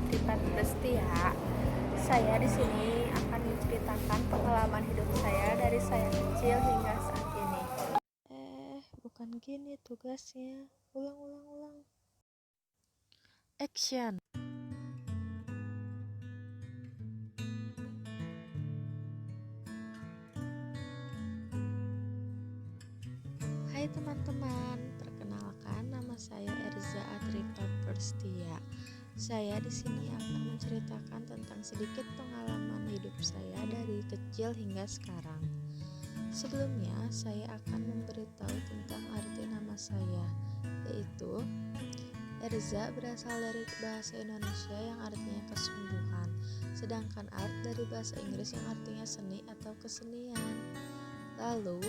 Tripat Prestia. Saya di sini akan menceritakan pengalaman hidup saya dari saya kecil hingga saat ini. Bukan gini tugasnya. Ulang. Action. Hai teman-teman, perkenalkan nama saya Erza Atripat Prestia. Saya di sini akan menceritakan tentang sedikit pengalaman hidup saya dari kecil hingga sekarang. Sebelumnya, saya akan memberitahu tentang arti nama saya, yaitu Erza berasal dari bahasa Indonesia yang artinya kesembuhan, sedangkan art dari bahasa Inggris yang artinya seni atau kesenian. Lalu,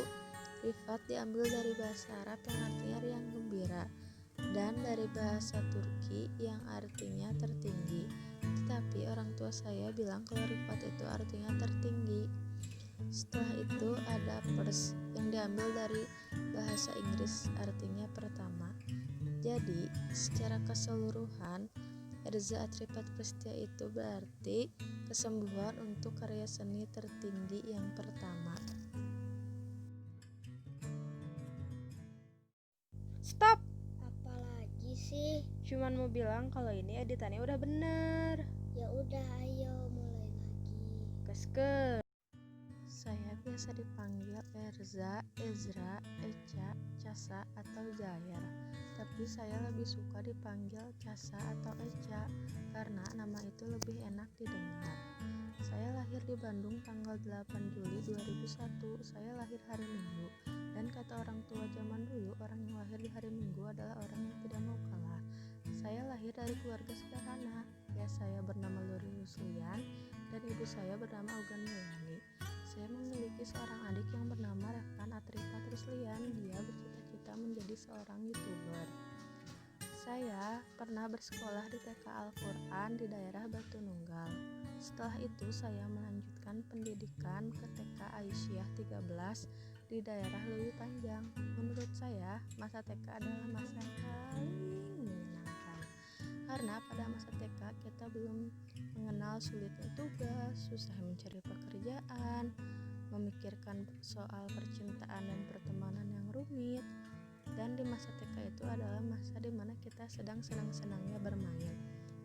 Rifat diambil dari bahasa Arab yang artinya riang gembira, dan dari bahasa Turki yang artinya tertinggi. Tetapi orang tua saya bilang kalau Rifat itu artinya tertinggi. Setelah itu ada pers yang diambil dari bahasa Inggris artinya pertama. Jadi, secara keseluruhan, Erza Atripat Prestia itu berarti kesembuhan untuk karya seni tertinggi yang pertama. Stop! Apalagi sih? Cuman mau bilang kalau ini editannya udah bener. Ya udah, ayo mulai lagi. Gaskeun. Saya biasa dipanggil Erza, Ezra, Eca, Casa, atau Zayer. Tapi saya lebih suka dipanggil Casa atau Eca karena nama itu lebih enak didengar. Saya lahir di Bandung tanggal 8 Juli 2001. Saya lahir hari Minggu. Dan kata orang tua zaman dulu, orang yang lahir di hari Minggu adalah orang yang tidak mau kalah. Saya lahir dari keluarga sederhana. Ya, saya bernama Luri Ruslian dan ibu saya bernama Ogan Milani. Saya memiliki seorang adik yang bernama Refkan Atripat Ruslian. Dia bercita-cita menjadi seorang YouTuber. Saya pernah bersekolah di TK Al-Quran di daerah Batu Nunggal. Setelah itu saya melanjutkan pendidikan ke TK Aisyah 13 di daerah Lewi Panjang. Menurut saya, masa TK adalah masa yang paling menyenangkan. Karena pada masa TK kita belum mengenal sulitnya tugas, susah mencari pekerjaan, memikirkan soal percintaan dan pertemanan yang rumit. Dan di masa TK itu adalah masa dimana kita sedang senang-senangnya bermain.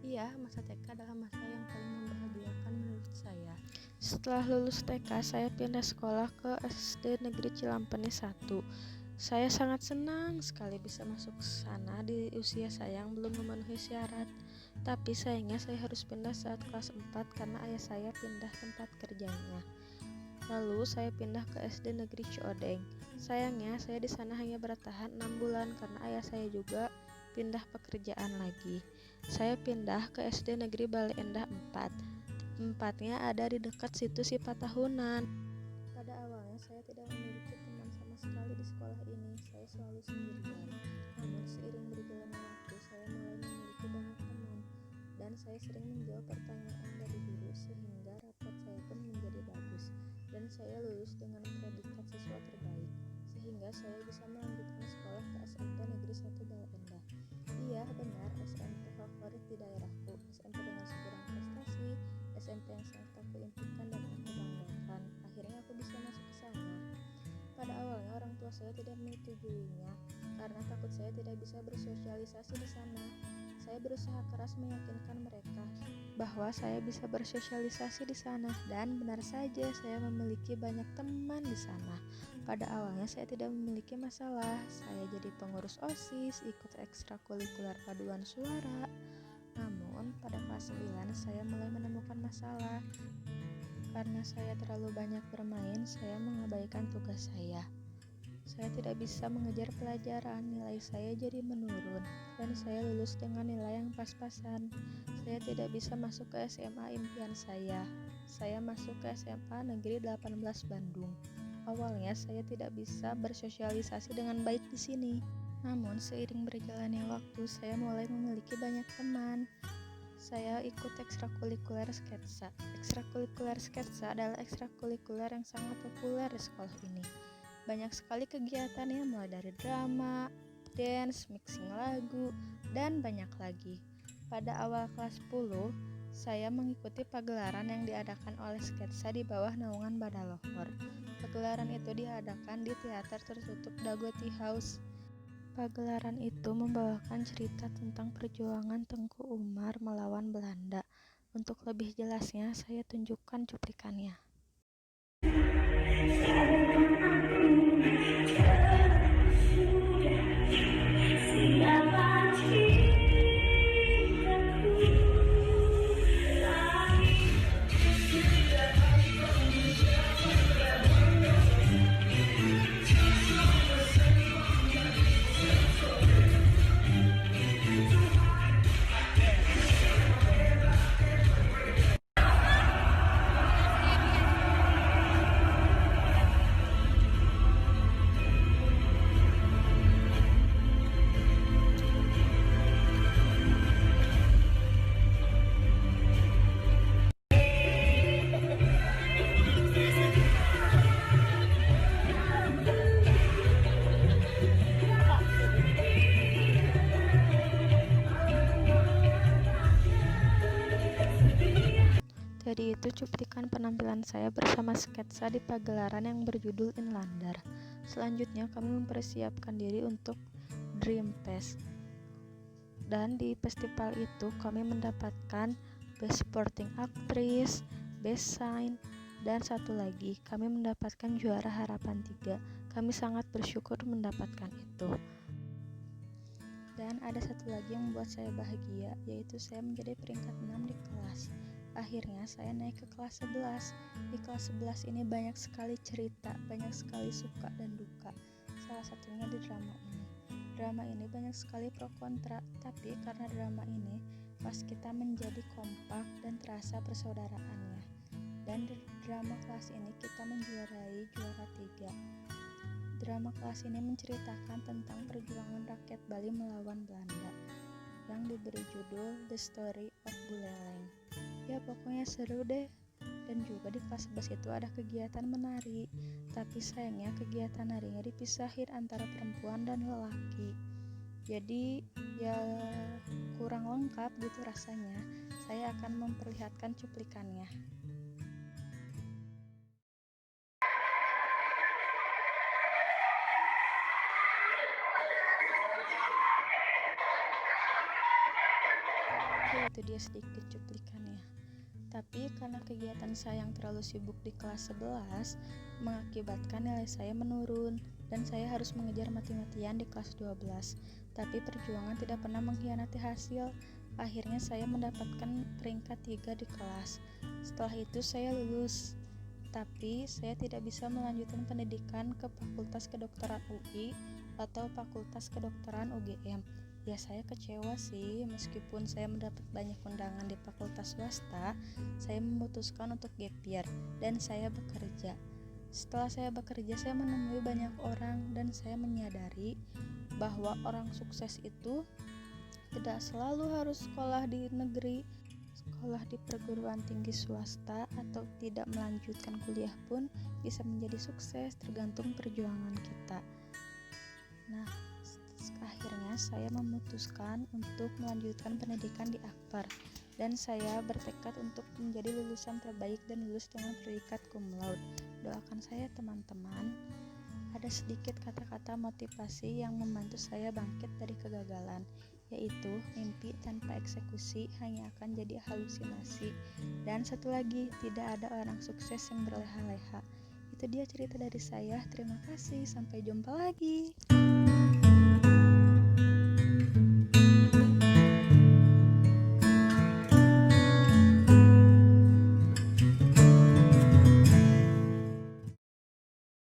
Iya, masa TK adalah masa yang paling membahagiakan menurut saya. Setelah lulus TK, saya pindah sekolah ke SD Negeri Cilampeni 1. Saya sangat senang sekali bisa masuk ke sana di usia saya yang belum memenuhi syarat. Tapi sayangnya saya harus pindah saat kelas 4 karena ayah saya pindah tempat kerjanya. Lalu saya pindah ke SD Negeri Ciodeng. Sayangnya saya di sana hanya bertahan 6 bulan karena ayah saya juga pindah pekerjaan lagi. Saya pindah ke SD Negeri Bale Endah 4. Tempatnya ada di dekat situs IPA tahunan. Pada awalnya saya tidak memiliki teman sama sekali di sekolah ini. Saya selalu sendirian. Namun seiring berjalannya waktu saya mulai memiliki banyak teman dan saya sering menjawab pertanyaan dari guru sehingga rapot saya pun menjadi bagus dan saya lulus dengan predikat siswa terbaik sehingga saya bisa melanjutkan sekolah ke SMP Negeri 1 Bale Endah. Iya benar, SMP favorit di daerahku, SMP dengan segudang prestasi, SMP yang sangat aku impikan dan aku banggakan. Akhirnya aku bisa masuk ke sana. Pada awalnya orang tua saya tidak menyetujuinya karena takut saya tidak bisa bersosialisasi di sana. Saya berusaha keras meyakinkan mereka bahwa saya bisa bersosialisasi di sana dan benar saja saya memiliki banyak teman di sana. Pada awalnya saya tidak memiliki masalah. Saya jadi pengurus OSIS, ikut ekstrakurikuler paduan suara. Namun pada kelas 9 saya mulai menemukan masalah. Karena saya terlalu banyak bermain, saya mengabaikan tugas saya. Saya tidak bisa mengejar pelajaran, nilai saya jadi menurun, dan saya lulus dengan nilai yang pas-pasan. Saya tidak bisa masuk ke SMA impian saya. Saya masuk ke SMA Negeri 18 Bandung. Awalnya saya tidak bisa bersosialisasi dengan baik di sini. Namun seiring berjalannya waktu, saya mulai memiliki banyak teman. Saya ikut ekstrakurikuler sketsa. Ekstrakurikuler sketsa adalah ekstrakurikuler yang sangat populer di sekolah ini. Banyak sekali kegiatannya mulai dari drama, dance, mixing lagu, dan banyak lagi. Pada awal kelas 10, saya mengikuti pagelaran yang diadakan oleh Sketsa di bawah naungan Badalohor. Pagelaran itu diadakan di teater tertutup Dagoti House. Pagelaran itu membawakan cerita tentang perjuangan Tengku Umar melawan Belanda. Untuk lebih jelasnya, saya tunjukkan cuplikannya. Jadi itu cuplikan penampilan saya bersama Sketsa di pagelaran yang berjudul Inlander. Selanjutnya kami mempersiapkan diri untuk Dream Fest. Dan di festival itu kami mendapatkan Best Supporting Actress, Best Sign, dan satu lagi kami mendapatkan juara harapan 3. Kami sangat bersyukur mendapatkan itu. Dan ada satu lagi yang membuat saya bahagia, yaitu saya menjadi peringkat 6 di kelas. Akhirnya saya naik ke kelas 11. Di kelas 11 ini banyak sekali cerita, banyak sekali suka dan duka. Salah satunya di drama ini. Drama ini banyak sekali pro kontra, tapi karena drama ini pas kita menjadi kompak dan terasa persaudaraannya. Dan di drama kelas ini kita menjuarai juara 3. Drama kelas ini menceritakan tentang perjuangan rakyat Bali melawan Belanda yang diberi judul The Story of Buleleng. Ya pokoknya seru deh. Dan juga di kelas 11 itu ada kegiatan menari, tapi sayangnya kegiatan narinya dipisahin antara perempuan dan lelaki. Jadi ya kurang lengkap gitu rasanya. Saya akan memperlihatkan cuplikannya. Itu dia sedikit cuplikannya. Tapi karena kegiatan saya yang terlalu sibuk di kelas 11 mengakibatkan nilai saya menurun dan saya harus mengejar mati-matian di kelas 12. Tapi perjuangan tidak pernah mengkhianati hasil. Akhirnya saya mendapatkan peringkat 3 di kelas. Setelah itu saya lulus. Tapi saya tidak bisa melanjutkan pendidikan ke Fakultas Kedokteran UI atau Fakultas Kedokteran UGM. Ya saya kecewa sih, meskipun saya mendapat banyak undangan di fakultas swasta, saya memutuskan untuk gap year dan saya bekerja. Setelah saya bekerja, saya menemui banyak orang dan saya menyadari bahwa orang sukses itu tidak selalu harus sekolah di negeri, sekolah di perguruan tinggi swasta atau tidak melanjutkan kuliah pun bisa menjadi sukses, tergantung perjuangan kita. Nah, akhirnya saya memutuskan untuk melanjutkan pendidikan di Akbar dan saya bertekad untuk menjadi lulusan terbaik dan lulus dengan predikat cum laude. Doakan saya teman-teman. Ada sedikit kata-kata motivasi yang membantu saya bangkit dari kegagalan, yaitu mimpi tanpa eksekusi hanya akan jadi halusinasi. Dan satu lagi, tidak ada orang sukses yang berleha-leha. Itu dia cerita dari saya. Terima kasih, sampai jumpa lagi.